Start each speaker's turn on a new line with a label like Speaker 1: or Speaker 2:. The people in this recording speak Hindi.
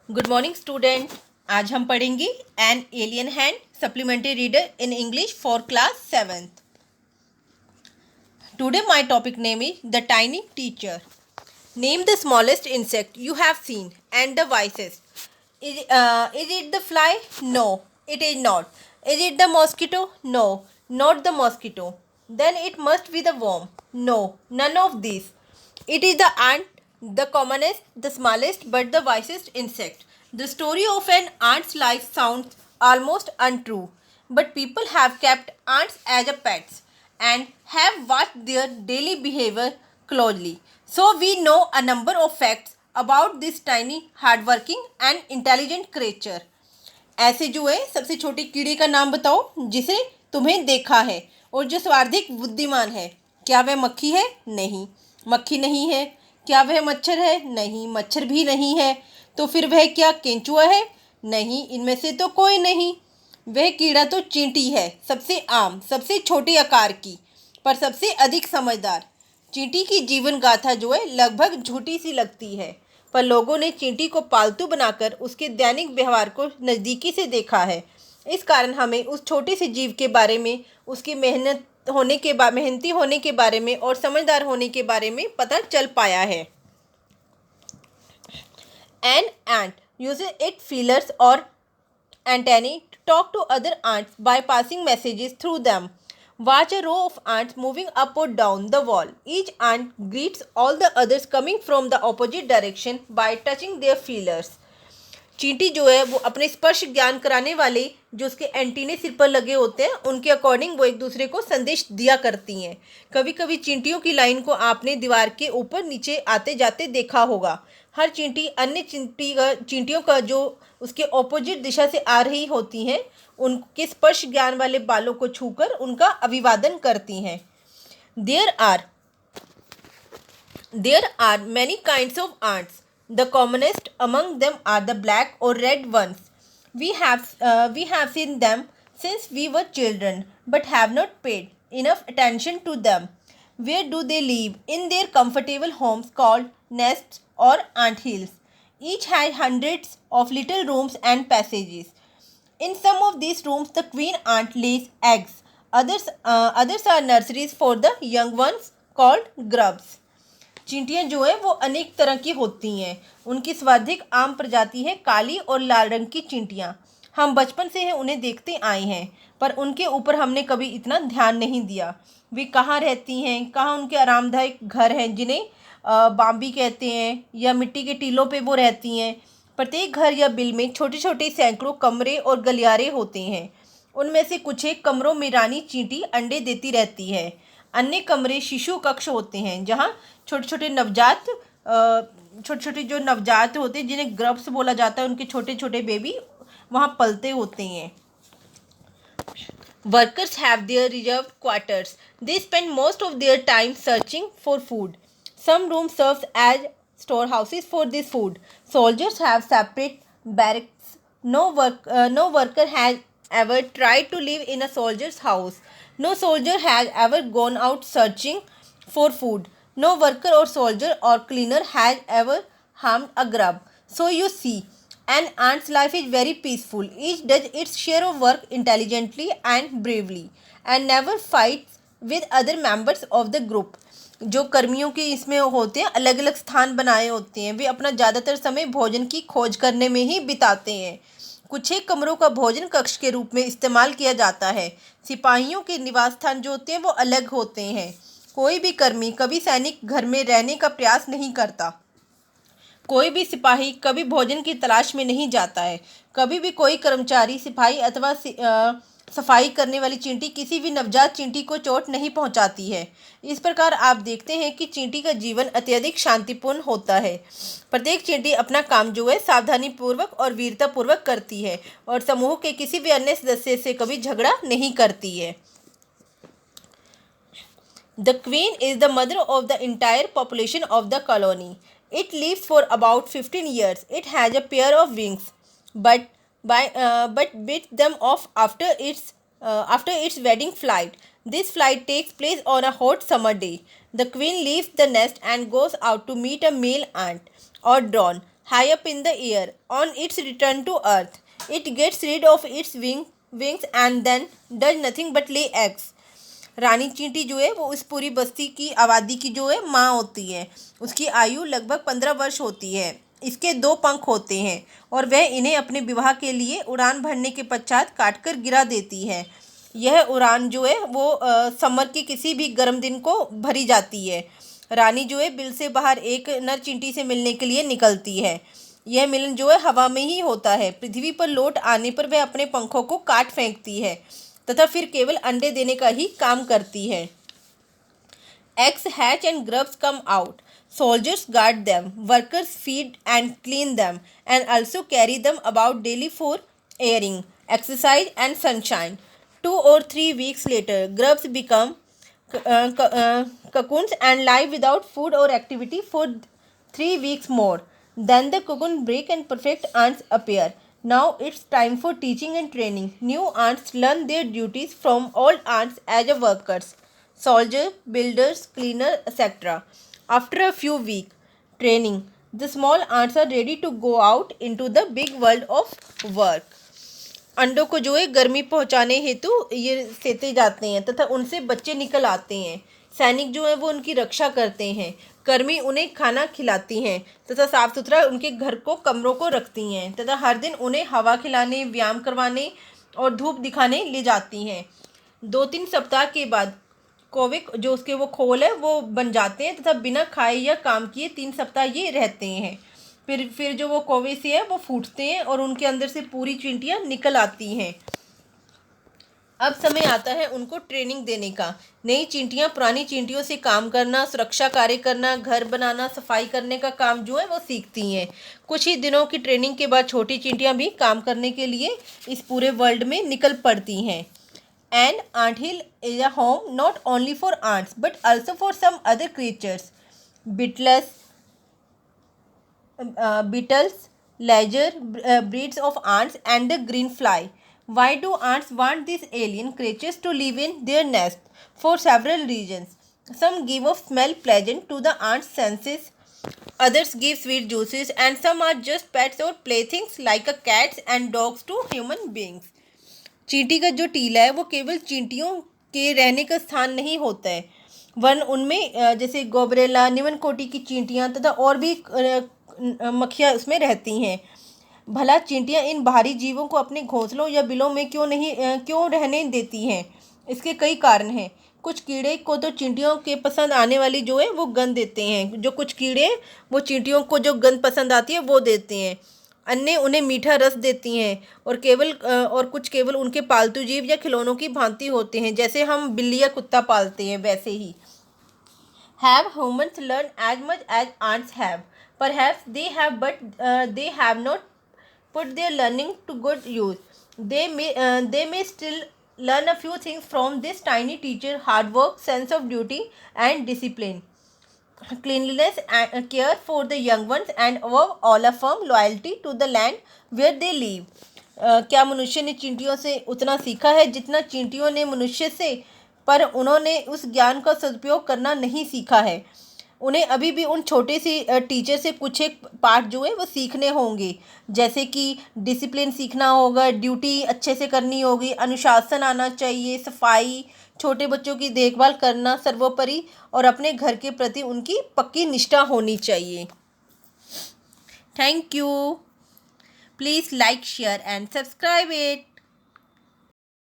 Speaker 1: Good morning student. आज हम पढ़ेंगे an alien hand supplementary reader in English for class 7th। Today my topic name is the tiny teacher. Name the smallest insect you have seen and the wisest. Is it the fly? No, it is not. Is it the mosquito? No, not the mosquito. Then it must be the worm? No, none of these. It is the ant, the commonest, the smallest, but the wisest insect. The story of an ant's life sounds almost untrue, but people have kept ants as a pets and have watched their daily behavior closely. So we know a number of facts about this tiny, hardworking and intelligent creature. ऐसे जो है सबसे छोटे कीड़े का नाम बताओ जिसे तुम्हें देखा है और जो सर्वाधिक बुद्धिमान है। क्या वह मक्खी है? नहीं, मक्खी नहीं है। क्या वह मच्छर है? नहीं, मच्छर भी नहीं है। तो फिर वह क्या केंचुआ है? नहीं, इनमें से तो कोई नहीं। वह कीड़ा तो चींटी है, सबसे आम, सबसे छोटे आकार की, पर सबसे अधिक समझदार। चींटी की जीवन गाथा जो है लगभग झूठी सी लगती है, पर लोगों ने चींटी को पालतू बनाकर उसके दैनिक व्यवहार को नज़दीकी से देखा है। इस कारण हमें उस छोटे से जीव के बारे में, उसकी मेहनती होने के बारे में और समझदार होने के बारे में पता चल पाया है। An ant uses its feelers or antennae to talk to other ants by passing messages through them. Watch a row of ants moving up or down the wall. Each ant greets all the others coming from the opposite direction by touching their feelers. चींटी जो है वो अपने स्पर्श ज्ञान कराने वाले जो उसके एंटीने सिर पर लगे होते हैं उनके अकॉर्डिंग वो एक दूसरे को संदेश दिया करती हैं। कभी कभी चींटियों की लाइन को आपने दीवार के ऊपर नीचे आते जाते देखा होगा। हर चींटी अन्य चींटियों का जो उसके ऑपोजिट दिशा से आ रही होती हैं उनके स्पर्श ज्ञान वाले बालों को छूकर उनका अभिवादन करती हैं। There are many kinds of ants. The commonest among them are the black or red ones. We have seen them since we were children, but have not paid enough attention to them. Where do they live? In their comfortable homes called nests or anthills. Each has hundreds of little rooms and passages. In some of these rooms, the queen ant lays eggs. Others are nurseries for the young ones called grubs. चींटियाँ जो हैं वो अनेक तरह की होती हैं। उनकी सर्वाधिक आम प्रजाति है काली और लाल रंग की चींटियाँ। हम बचपन से ही उन्हें देखते आए हैं, पर उनके ऊपर हमने कभी इतना ध्यान नहीं दिया। वे कहाँ रहती हैं, कहाँ उनके आरामदायक घर हैं जिन्हें बाम्बी कहते हैं, या मिट्टी के टीलों पे वो रहती हैं। प्रत्येक घर या बिल में छोटे छोटे सैकड़ों कमरे और गलियारे होते हैं। उनमें से कुछ एक कमरों में रानी चींटी अंडे देती रहती है। अन्य कमरे शिशु कक्ष होते हैं जहाँ छोटे छोटे जो नवजात होते हैं जिन्हें ग्रब्स बोला जाता है, उनके छोटे छोटे बेबी वहाँ पलते होते हैं। Workers have their reserved quarters. They spend most of their time searching for food. Some rooms serve as storehouses for this food. Soldiers have separate barracks. No worker has ever tried to live in a soldier's house. No soldier has ever gone out searching for food. No worker or soldier or cleaner has ever harmed a grub. So you see, an ant's life is very peaceful. Each does its share of work intelligently and bravely and never fights with other members of the group. जो कर्मियों के इसमें होते हैं, अलग अलग स्थान बनाए होते हैं, वे अपना ज़्यादातर समय भोजन की खोज करने में ही बिताते हैं। कुछ एक कमरों का भोजन कक्ष के रूप में इस्तेमाल किया जाता है। सिपाहियों के निवास स्थान जो होते हैं वो अलग होते हैं। कोई भी कर्मी कभी सैनिक घर में रहने का प्रयास नहीं करता। कोई भी सिपाही कभी भोजन की तलाश में नहीं जाता है। कभी भी कोई कर्मचारी, सिपाही अथवा सफाई करने वाली चींटी किसी भी नवजात चींटी को चोट नहीं पहुंचाती है। इस प्रकार आप देखते हैं कि चींटी का जीवन अत्यधिक शांतिपूर्ण होता है। प्रत्येक चींटी अपना काम जो है सावधानीपूर्वक और वीरतापूर्वक करती है और समूह के किसी भी अन्य सदस्य से कभी झगड़ा नहीं करती है। The queen is the mother of the entire population of the colony. It lives for about 15 years. It has a pair of wings, but bit them off after its wedding flight. This flight takes place on a hot summer day. The queen leaves the nest and goes out to meet a male ant or drone. high up in the air. On its return to earth, it gets rid of its wings and then does nothing but lay eggs. रानी चींटी जो है वो इस पूरी बस्ती की आबादी की जो है माँ होती है। उसकी आयु लगभग 15 वर्ष होती है। इसके 2 पंख होते हैं और वह इन्हें अपने विवाह के लिए उड़ान भरने के पश्चात काटकर गिरा देती है। यह उड़ान जो है वो समर के किसी भी गर्म दिन को भरी जाती है। रानी जो है बिल से बाहर एक नर चींटी से मिलने के लिए निकलती है। यह मिलन जो है हवा में ही होता है। पृथ्वी पर लौट आने पर वह अपने पंखों को काट फेंकती है तथा फिर केवल अंडे देने का ही काम करती है। Eggs hatch and grubs come out. Soldiers guard them, workers feed and clean them, and also carry them about daily for airing, exercise, and sunshine. 2 or 3 weeks later, grubs become cocoons and live without food or activity for 3 weeks more. Then the cocoon break and perfect ants appear. Now it's time for teaching and training. New ants learn their duties from old ants as a workers, soldier, builders, cleaner, etc. After a few weeks training, the small ants are ready to go out into the big world of work. अंडों को जो है गर्मी पहुंचाने हेतु ये सेते जाते हैं तथा उनसे बच्चे निकल आते हैं। सैनिक जो है वो उनकी रक्षा करते हैं। कर्मी उन्हें खाना खिलाती हैं तथा साफ सुथरा उनके घर को कमरों को रखती हैं तथा हर दिन उन्हें हवा खिलाने, व्यायाम करवाने और धूप दिखाने ले जाती हैं। 2-3 सप्ताह के बाद कौवे जो उसके वो खोल है वो बन जाते हैं तथा बिना खाए या काम किए 3 सप्ताह ये रहते हैं। फिर जो वो कौवे से है वो फूटते हैं और उनके अंदर से पूरी चींटियाँ निकल आती हैं। अब समय आता है उनको ट्रेनिंग देने का। नई चींटियाँ पुरानी चींटियों से काम करना, सुरक्षा कार्य करना, घर बनाना, सफाई करने का काम जो है वो सीखती हैं। कुछ ही दिनों की ट्रेनिंग के बाद छोटी चींटियाँ भी काम करने के लिए इस पूरे वर्ल्ड में निकल पड़ती हैं। An anthill is a home not only for ants but also for some other creatures. Beetles, larger breeds of ants, and the green fly. Why do ants want these alien creatures to live in their nest? For several reasons. Some give off smell pleasant to the ants' senses, others give sweet juices, and some are just pets or playthings like a cats and dogs to human beings. चींटी का जो टीला है वो केवल चींटियों के रहने का स्थान नहीं होता है, वरन उनमें जैसे गोबरेला, निमन कोटि की चींटियाँ तथा और भी मक्खियाँ उसमें रहती हैं। भला चींटियाँ इन बाहरी जीवों को अपने घोंसलों या बिलों में क्यों रहने देती हैं? इसके कई कारण हैं। कुछ कीड़े को तो चींटियों के पसंद आने वाली जो है वो गंध देते हैं। जो कुछ कीड़े वो चींटियों को जो गंध पसंद आती है वो देते हैं। अन्य उन्हें मीठा रस देती हैं और कुछ केवल उनके पालतू जीव या खिलौनों की भांति होते हैं। जैसे हम बिल्ली या कुत्ता पालते हैं वैसे ही। Have humans learned as much as ants have? Perhaps they have, but they have not put their learning to good use. They may still learn a few things from this tiny teacher: hard work, sense of duty, and discipline, cleanliness, and care for the young ones, and above all a firm loyalty to the land where they live. क्या मनुष्य ने चींटियों से उतना सीखा है जितना चींटियों ने मनुष्य से? पर उन्होंने उस ज्ञान का सदुपयोग करना नहीं सीखा है। उन्हें अभी भी उन छोटे से टीचर से कुछ एक पाठ जो है वो सीखने होंगे, जैसे कि डिसिप्लिन सीखना होगा, ड्यूटी अच्छे से करनी होगी, अनुशासन आना चाहिए, सफाई, छोटे बच्चों की देखभाल करना सर्वोपरि, और अपने घर के प्रति उनकी पक्की निष्ठा होनी चाहिए। Thank you. Please like, share and subscribe it.